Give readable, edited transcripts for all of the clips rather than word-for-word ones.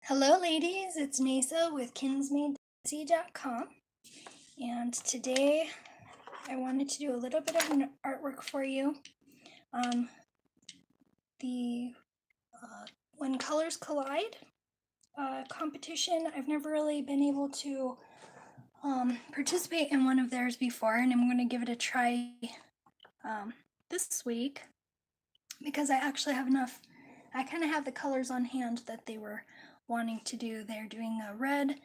Hello, ladies. It's Nasa with kinsmade.com, and today I wanted to do a little bit of an artwork for you. The When Colors Collide competition. I've never really been able to participate in one of theirs before, and I'm going to give it a try this week because I actually have enough. I kind of have the colors on hand that they were wanting to do. They're doing a red,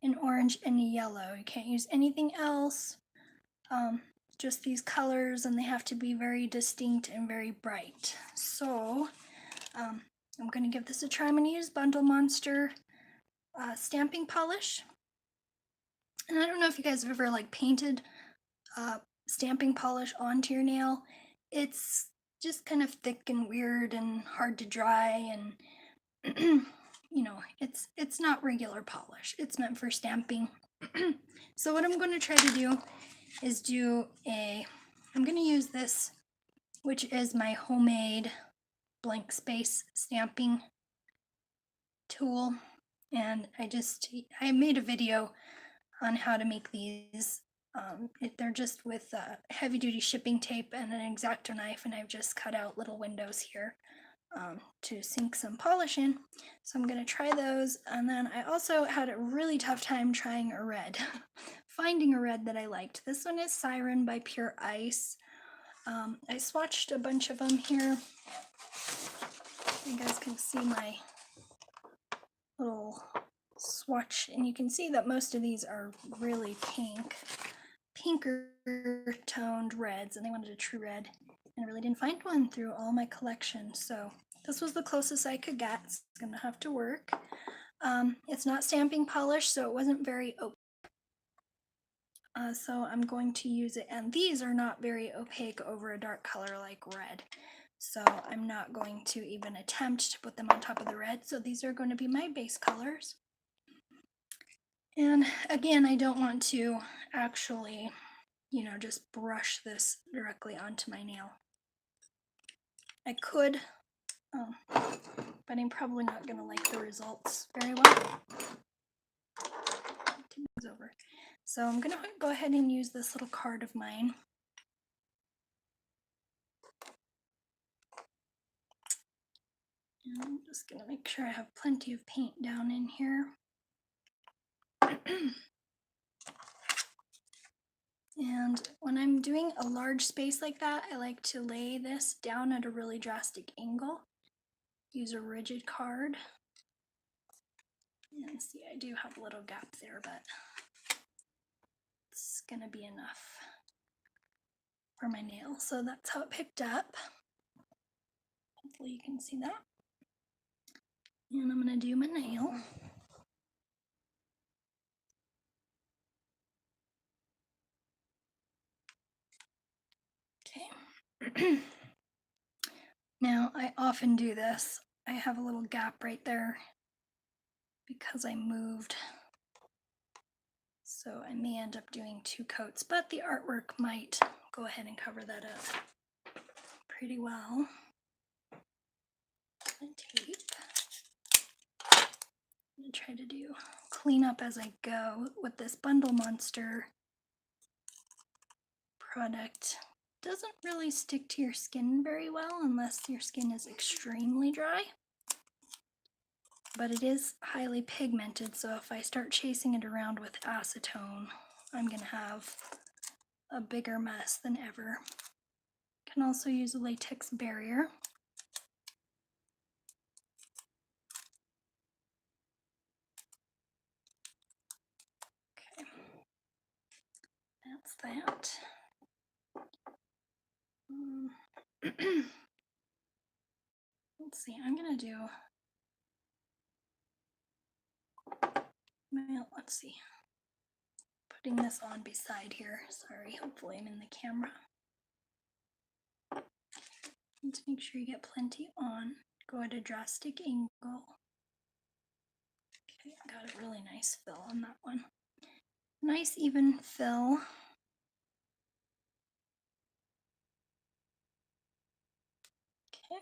an orange, and a yellow. You can't use anything else, just these colors, and they have to be very distinct and very bright. So I'm going to give this a try. I'm going to use Bundle Monster stamping polish. And I don't know if you guys have ever painted stamping polish onto your nail. It's just kind of thick and weird and hard to dry, and it's not regular polish. It's meant for stamping. So what I'm going to try to do is I'm going to use this, which is my homemade blank space stamping tool, and I made a video on how to make these. They're just with heavy duty shipping tape and an X-Acto knife, and I've just cut out little windows here to sink some polish in. So I'm going to try those, and then I also had a really tough time trying a red, finding a red that I liked. This one is Siren by Pure Ice. I swatched a bunch of them here. You guys can see my little swatch, and you can see that most of these are really pinker toned reds, and I wanted a true red, and I really didn't find one through all my collection, so this was the closest I could get. It's gonna have to work. It's not stamping polish, so it wasn't very opaque. So I'm going to use it, and these are not very opaque over a dark color like red, so I'm not going to even attempt to put them on top of the red. So these are going to be my base colors. And again, I don't want to actually, just brush this directly onto my nail. I could, but I'm probably not going to like the results very well. Over. So I'm going to go ahead and use this little card of mine. And I'm just going to make sure I have plenty of paint down in here. And when I'm doing a large space like that, I like to lay this down at a really drastic angle. Use a rigid card. And see, I do have a little gap there, but it's gonna be enough for my nail. So that's how it picked up. Hopefully you can see that. And I'm gonna do my nail. Okay. Now I often do this. I have a little gap right there because I moved. So I may end up doing 2 coats, but the artwork might go ahead and cover that up pretty well. And tape. I'm gonna try to clean up as I go with this Bundle Monster product. Doesn't really stick to your skin very well unless your skin is extremely dry, but it is highly pigmented, so if I start chasing it around with acetone, I'm gonna have a bigger mess than ever. Can also use a latex barrier. Okay, that's that. Let's see, I'm gonna do, well, let's see, putting this on beside here. Sorry, hopefully I'm in the camera. And to make sure you get plenty on, go at a drastic angle. Okay, got a really nice fill on that one. Nice even fill. Okay.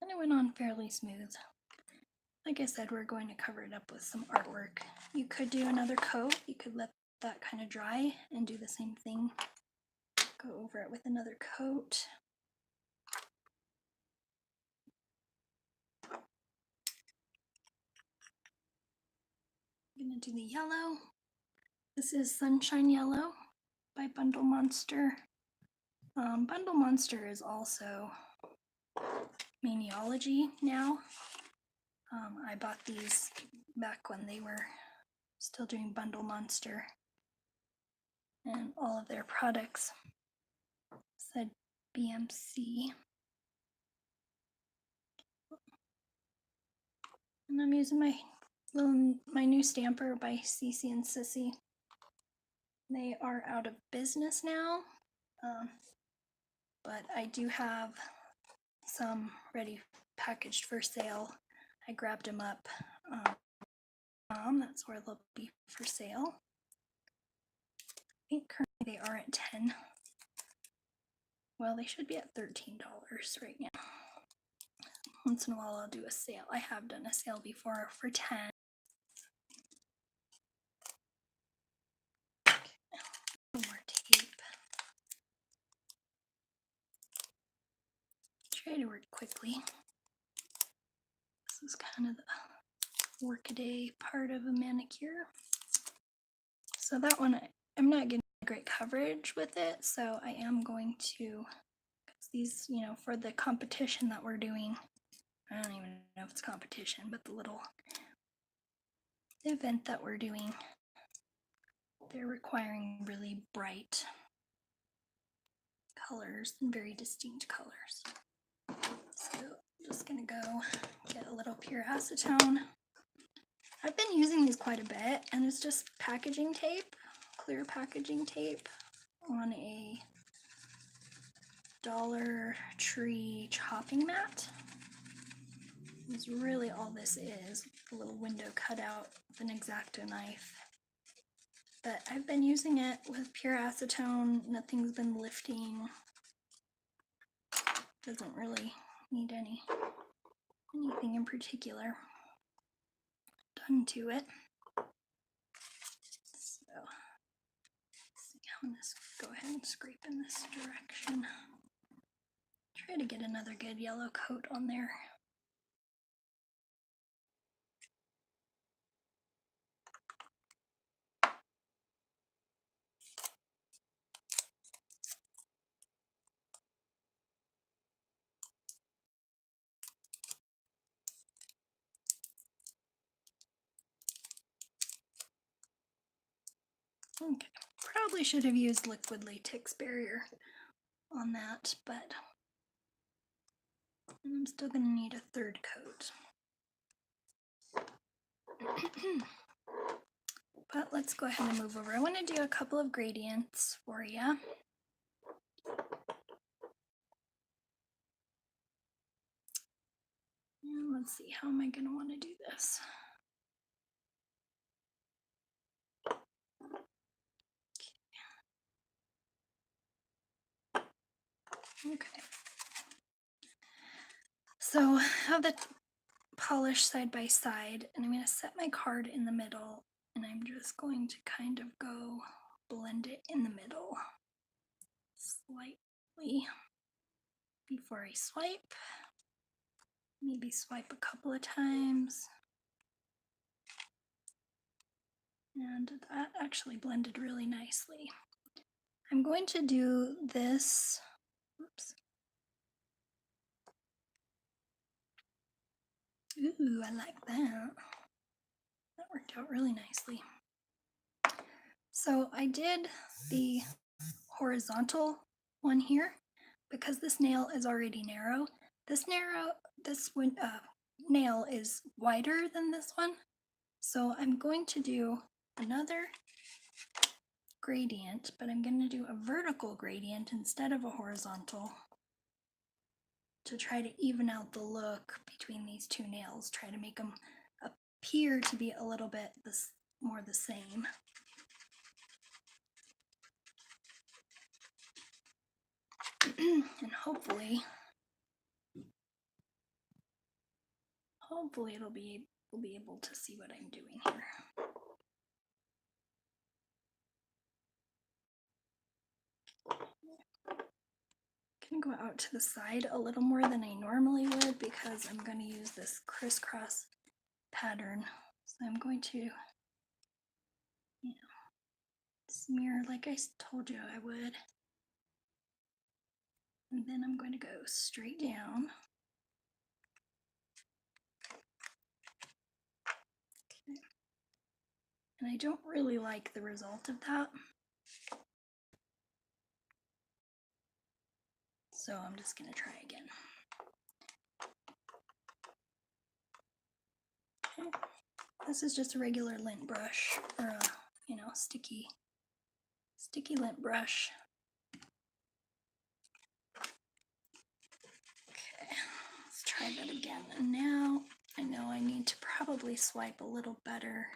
And it went on fairly smooth. like I said, we're going to cover it up with some artwork. You could do another coat. You could let that kind of dry and do the same thing. Go over it with another coat. I'm gonna do the yellow. This is Sunshine Yellow by Bundle Monster. Bundle Monster is also Maniology now. I bought these back when they were still doing Bundle Monster, and all of their products said BMC. And I'm using my new stamper by CC and Sissy. They are out of business now, but I do have some ready packaged for sale. I grabbed them up. That's where they'll be for sale. I think currently they are at 10. Well, they should be at $13 right now. Once in a while I'll do a sale. I have done a sale before for 10. Okay, more tape. Try to work quickly. This is kind of the workaday part of a manicure. So that one, I'm not getting great coverage with it, so I am going to, these, you know, for the competition that we're doing, I don't even know if it's competition, but the little event that we're doing, they're requiring really bright colors and very distinct colors. So I'm just gonna go get a little pure acetone. I've been using these quite a bit, and it's just packaging tape, clear packaging tape on a Dollar Tree chopping mat. Is really all this is, a little window cut out with an X-Acto knife. But I've been using it with pure acetone, nothing's been lifting. Doesn't really need anything in particular done to it. So, let's see how this, go ahead and scrape in this direction. Try to get another good yellow coat on there. Okay, probably should have used liquid latex barrier on that, but I'm still going to need a third coat. But let's go ahead and move over. I want to do a couple of gradients for you. And let's see, how am I going to want to do this? Okay. So I have the polish side by side, and I'm going to set my card in the middle, and I'm just going to kind of go blend it in the middle slightly before I swipe. Maybe swipe a couple of times. And that actually blended really nicely. I'm going to do this, oops. Ooh, I like that. That worked out really nicely. So I did the horizontal one here because this nail is already narrow. This nail is wider than this one. So I'm going to do another gradient, but I'm going to do a vertical gradient instead of a horizontal to try to even out the look between these two nails, try to make them appear to be a little bit more the same. And hopefully it'll be will be able to see what I'm doing here. I'm going to go out to the side a little more than I normally would because I'm going to use this crisscross pattern. So I'm going to, smear like I told you I would. And then I'm going to go straight down. Okay. And I don't really like the result of that. So I'm just going to try again. Okay. This is just a regular lint brush, or a, sticky lint brush. Okay, let's try that again. And now I know I need to probably swipe a little better.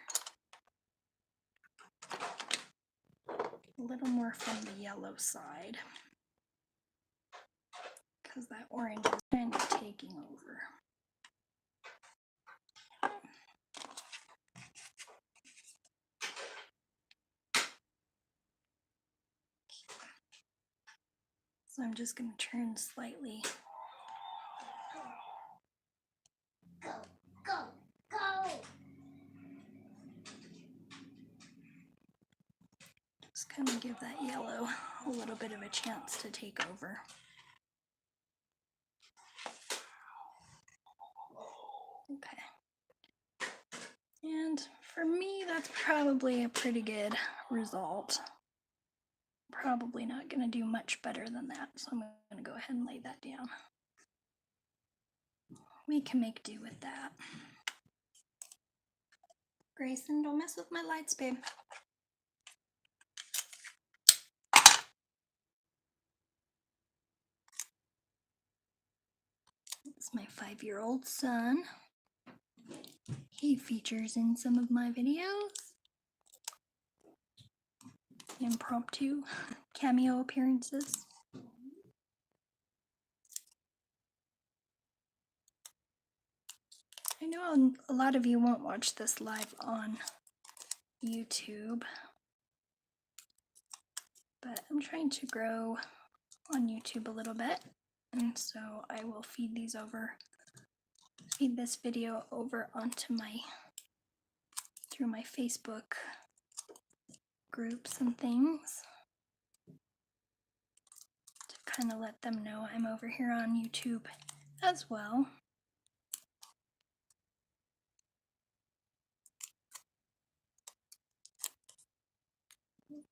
A little more from the yellow side, because that orange is kind of taking over. So I'm just going to turn slightly. Go, go, go. Just kind of give that yellow a little bit of a chance to take over. Okay. And for me, that's probably a pretty good result. Probably not going to do much better than that, so I'm going to go ahead and lay that down. We can make do with that. Grayson, don't mess with my lights, babe. It's my 5-year-old son. He features in some of my videos. Impromptu cameo appearances. I know a lot of you won't watch this live on YouTube, but I'm trying to grow on YouTube a little bit, and so I will feed this video over onto through my Facebook groups and things to kind of let them know I'm over here on YouTube as well.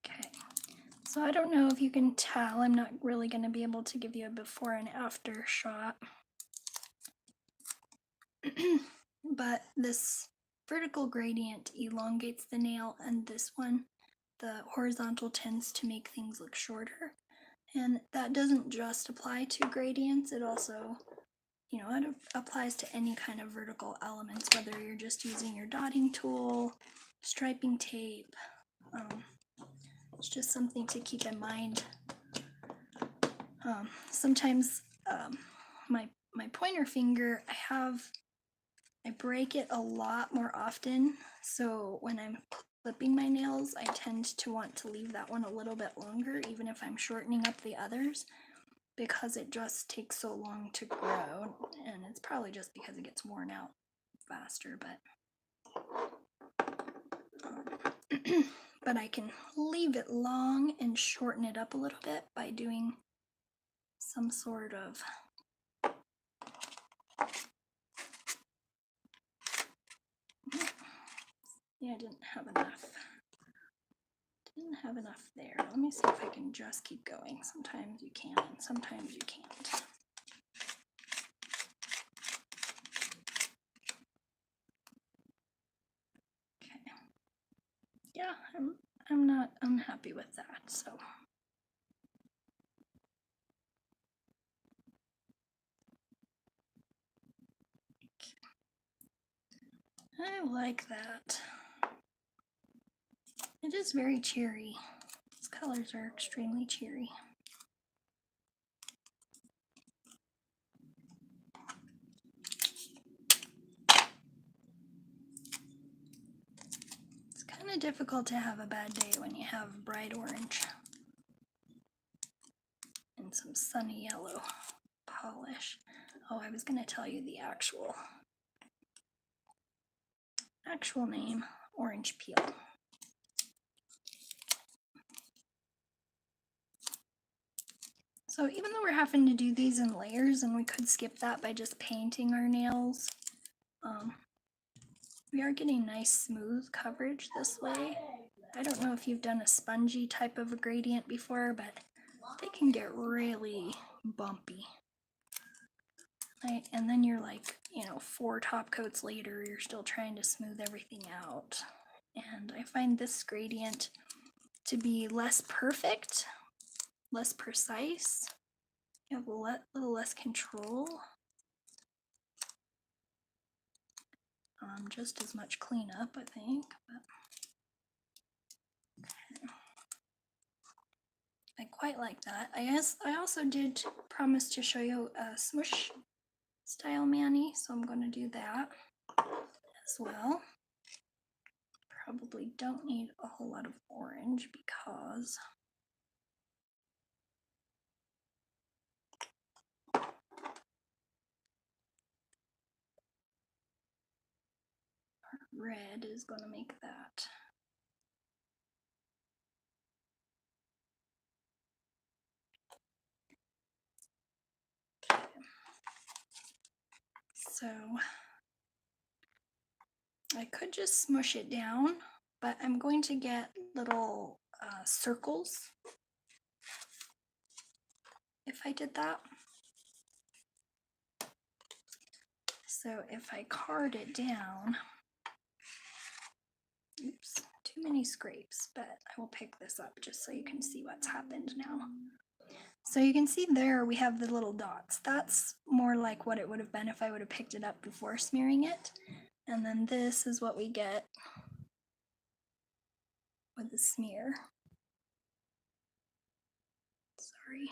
Okay, so I don't know if you can tell, I'm not really going to be able to give you a before and after shot. But this vertical gradient elongates the nail, and this one, the horizontal, tends to make things look shorter. And that doesn't just apply to gradients, it also, it applies to any kind of vertical elements, whether you're just using your dotting tool, striping tape. It's just something to keep in mind. Sometimes my pointer finger, I break it a lot more often, so when I'm clipping my nails, I tend to want to leave that one a little bit longer, even if I'm shortening up the others, because it just takes so long to grow, and it's probably just because it gets worn out faster, but I can leave it long and shorten it up a little bit by doing some sort of I didn't have enough there. Let me see if I can just keep going. Sometimes you can, and sometimes you can't. Okay. Yeah, I'm not unhappy with that, so. I like that. It is very cheery. These colors are extremely cheery. of difficult to have a bad day when you have bright orange and some sunny yellow polish. Oh, I was going to tell you the actual name, orange peel. So even though we're having to do these in layers, and we could skip that by just painting our nails, we are getting nice smooth coverage this way. I don't know if you've done a spongy type of a gradient before, but they can get really bumpy. Right? And then you're like, 4 top coats later, you're still trying to smooth everything out. And I find this gradient to be less perfect, less precise. You have a little less control. Just as much cleanup, I think. But I quite like that. I also did promise to show you a Smoosh style mani, so I'm going to do that as well. Probably don't need a whole lot of orange because red is going to make that. So I could just smush it down, but I'm going to get little circles if I did that. So if I card it down, oops, too many scrapes, but I will pick this up just so you can see what's happened now. So you can see there we have the little dots. That's more like what it would have been if I would have picked it up before smearing it. And then this is what we get with the smear. Sorry.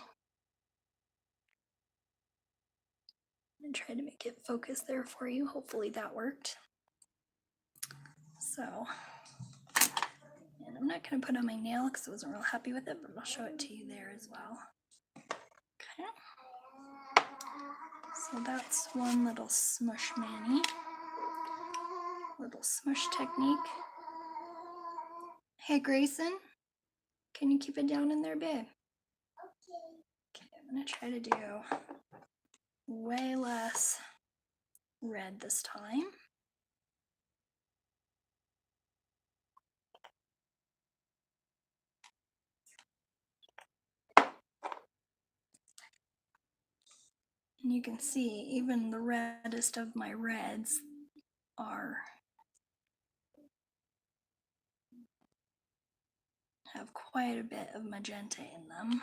I'm gonna try to make it focus there for you. Hopefully that worked. So, and I'm not gonna put on my nail because I wasn't real happy with it, but I'll show it to you there as well. Okay. So that's one little smush mani, little smush technique. Hey Grayson, can you keep it down in there, babe? Okay, I'm gonna try to do way less red this time. And you can see even the reddest of my reds have quite a bit of magenta in them.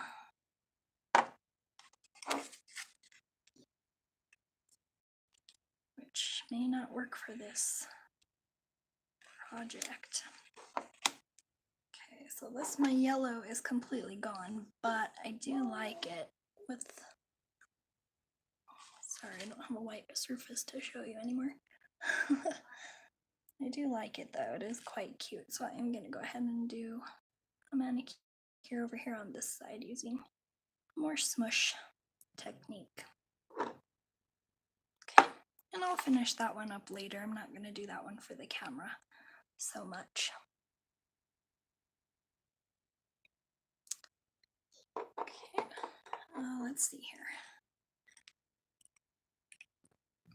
Which may not work for this project. Okay, so my yellow is completely gone, but I do like it with, sorry, I don't have a white surface to show you anymore. I do like it though, it is quite cute. So I'm gonna go ahead and do a manicure over here on this side using more smush technique. Okay, and I'll finish that one up later. I'm not gonna do that one for the camera so much. Okay, let's see here.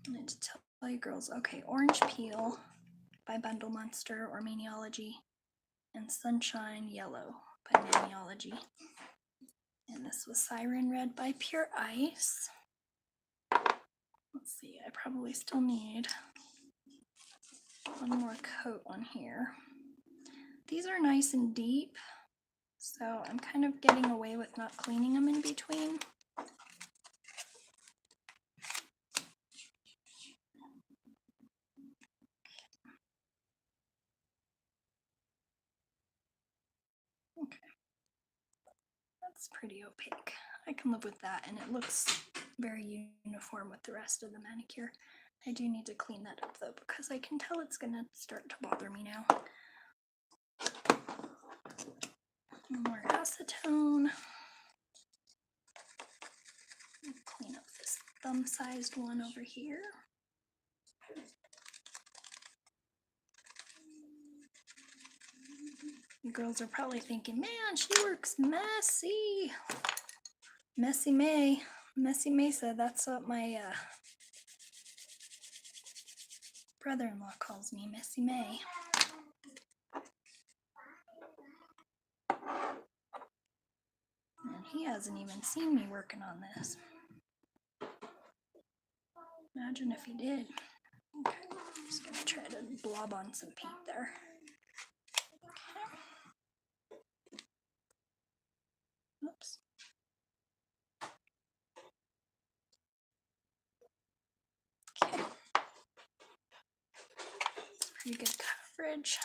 I need to tell you girls, okay, Orange Peel by Bundle Monster or Maniology, and Sunshine Yellow by Maniology. And this was Siren Red by Pure Ice. Let's see, I probably still need one more coat on here. These are nice and deep, so I'm kind of getting away with not cleaning them in between. Okay, that's pretty opaque. I can live with that, and it looks very uniform with the rest of the manicure. I do need to clean that up though, because I can tell it's gonna start to bother me now. More acetone. Clean up this thumb-sized one over here. You girls are probably thinking, man, she works messy. Messy May. Messy Mesa, that's what my brother-in-law calls me, Messy May. And he hasn't even seen me working on this. Imagine if he did. Okay, I'm just gonna try to blob on some paint there. Okay. Oops. Okay. It's pretty good coverage.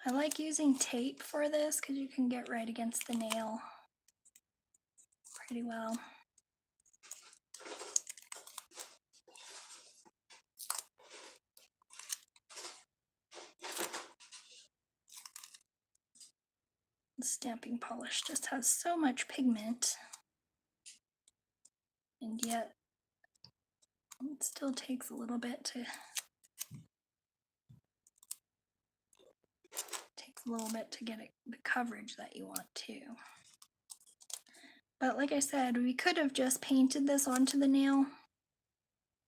I like using tape for this because you can get right against the nail pretty well. The stamping polish just has so much pigment, and yet it still takes a little bit to get the coverage that you want to. But like I said, we could have just painted this onto the nail,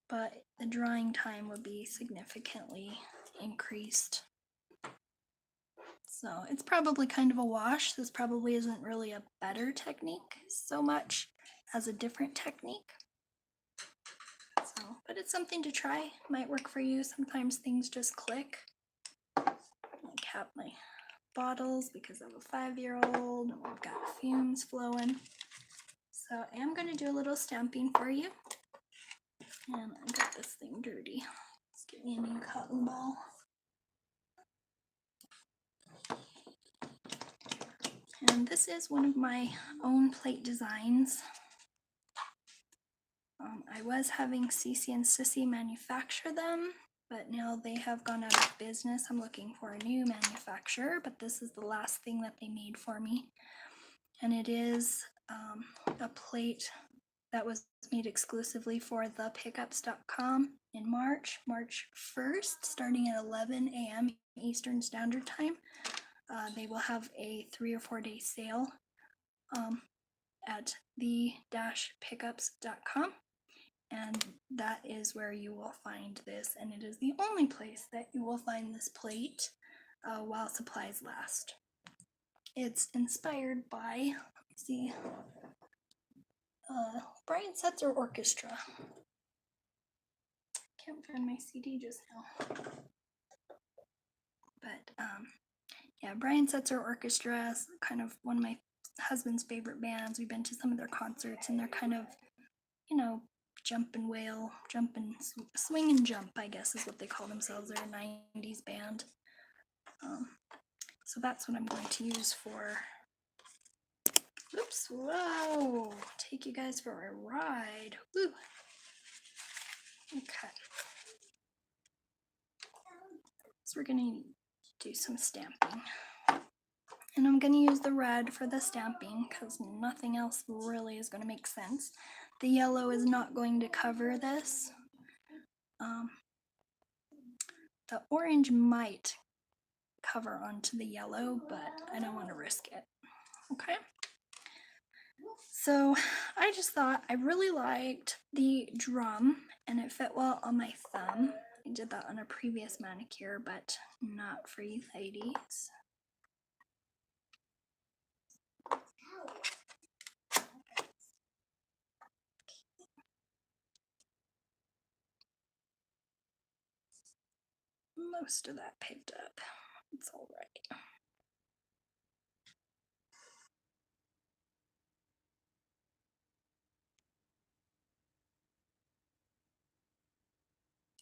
but the drying time would be significantly increased. So it's probably kind of a wash. This probably isn't really a better technique so much as a different technique. So, but it's something to try. Might work for you. Sometimes things just click. I cap my bottles because I have a 5-year-old and we've got fumes flowing. So I am going to do a little stamping for you. And I got this thing dirty. Let's get me a new cotton ball. And this is one of my own plate designs. I was having Cece and Sissy manufacture them, but now they have gone out of business. I'm looking for a new manufacturer, but this is the last thing that they made for me. And it is a plate that was made exclusively for thepickups.com in March 1st, starting at 11 a.m. Eastern Standard Time. They will have a 3 or 4 day sale at the-pickups.com. And that is where you will find this, and it is the only place that you will find this plate while supplies last. It's inspired by, let's see, Brian Setzer Orchestra. Can't find my CD just now. But yeah, Brian Setzer Orchestra is kind of one of my husband's favorite bands. We've been to some of their concerts, and they're kind of, you know, jump and wail, jump and swing and jump, I guess is what they call themselves. They're a 90s band. So that's what I'm going to use for, oops, whoa, take you guys for a ride. Woo. Okay. So we're going to do some stamping. And I'm going to use the red for the stamping because nothing else really is going to make sense. The yellow is not going to cover this. The orange might cover onto the yellow, but I don't want to risk it. Okay. So I just thought I really liked the drum and it fit well on my thumb. I did that on a previous manicure, but not for you ladies. Most of that picked up. It's all right.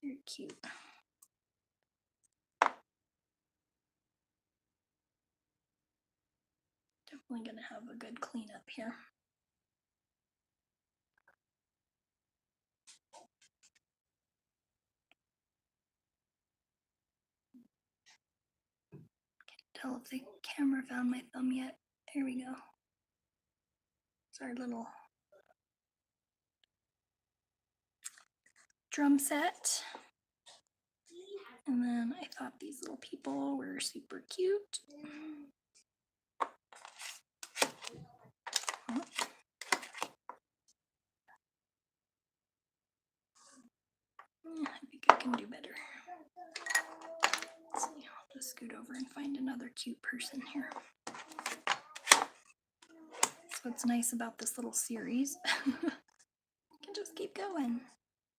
You're cute. Definitely gonna have a good cleanup here. tell if the camera found my thumb yet. Here we go. It's our little drum set. And then I thought these little people were super cute. Oh. I think I can do better. Let's see, I'll just scoot over and find another cute person here. That's what's nice about this little series. You can just keep going.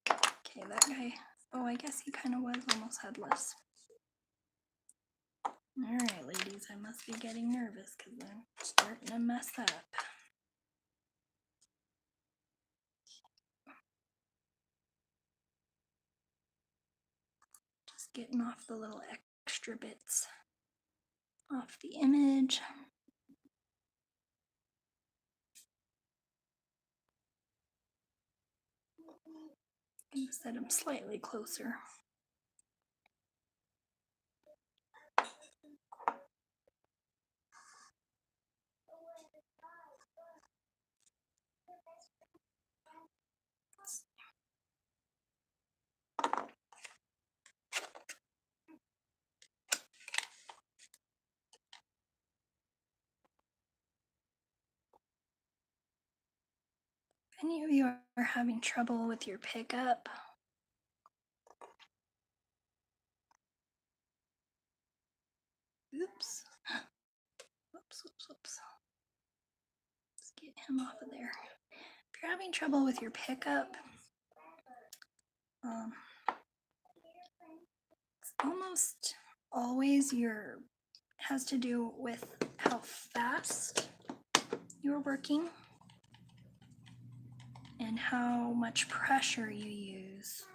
Okay, that guy. Oh, I guess he kind of was almost headless. All right, ladies, I must be getting nervous because I'm starting to mess up. Just getting off the little extra bits off the image. I'm going to set him slightly closer. If any of you are having trouble with your pickup, oops. Oops. Let's get him off of there. If you're having trouble with your pickup, it's almost always has to do with how fast you're working and how much pressure you use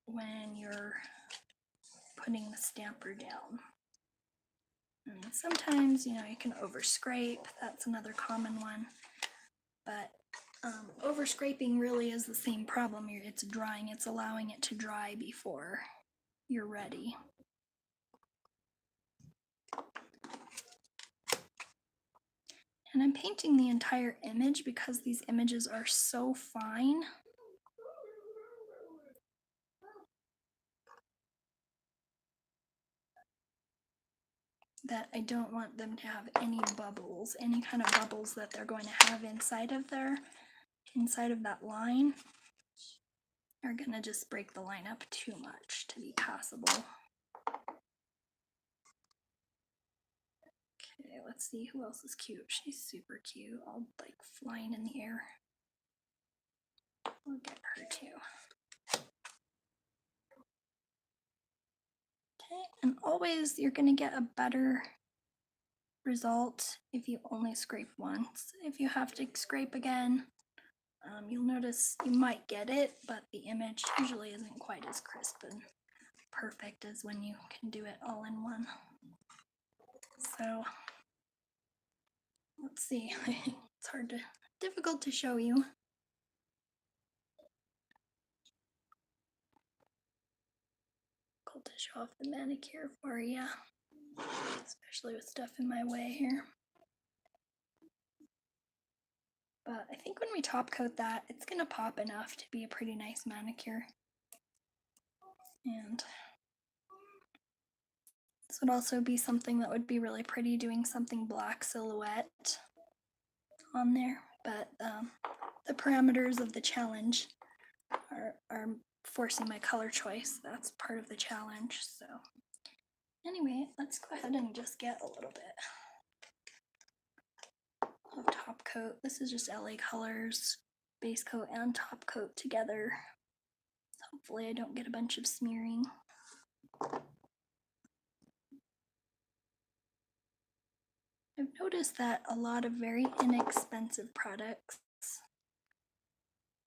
when you're putting the stamper down. And sometimes, you can over scrape. That's another common one. But over scraping really is the same problem. It's drying. It's allowing it to dry before you're ready. And I'm painting the entire image because these images are so fine. That I don't want them to have any bubbles, any kind of bubbles that they're going to have inside of that line are gonna just break the line up too much to be passable. Okay, let's see who else is cute. She's super cute, all like flying in the air. We'll get her too. Okay, and always you're gonna get a better result if you only scrape once. If you have to scrape again, you'll notice you might get it, but the image usually isn't quite as crisp and perfect as when you can do it all in one. So let's see. It's difficult to show you. Difficult to show off the manicure for you, especially with stuff in my way here. But I think when we top coat that, it's gonna pop enough to be a pretty nice manicure. And this would also be something that would be really pretty, doing something black silhouette on there. But the parameters of the challenge are forcing my color choice. That's part of the challenge. So anyway, let's go ahead and just get a little bit of top coat. This is just LA Colors base coat and top coat together. So hopefully I don't get a bunch of smearing. I've noticed that a lot of very inexpensive products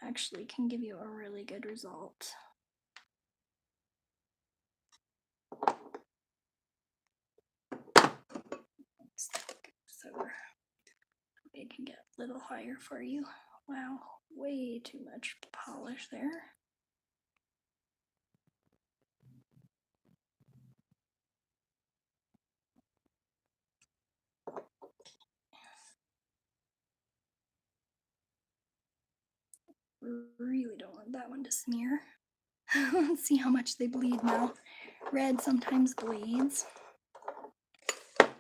actually can give you a really good result. So it can get a little higher for you. Wow, way too much polish there. really don't want that one to smear. Let's see how much they bleed now. Red sometimes bleeds.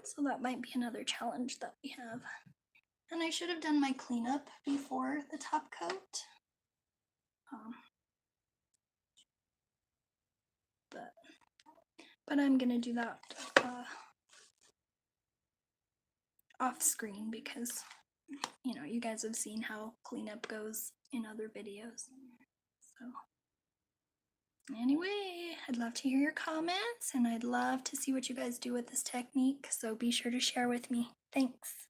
So that might be another challenge that we have. And I should have done my cleanup before the top coat. But I'm gonna do that off screen because, you know, you guys have seen how cleanup goes in other videos. So anyway, I'd love to hear your comments and I'd love to see what you guys do with this technique. So be sure to share with me. Thanks.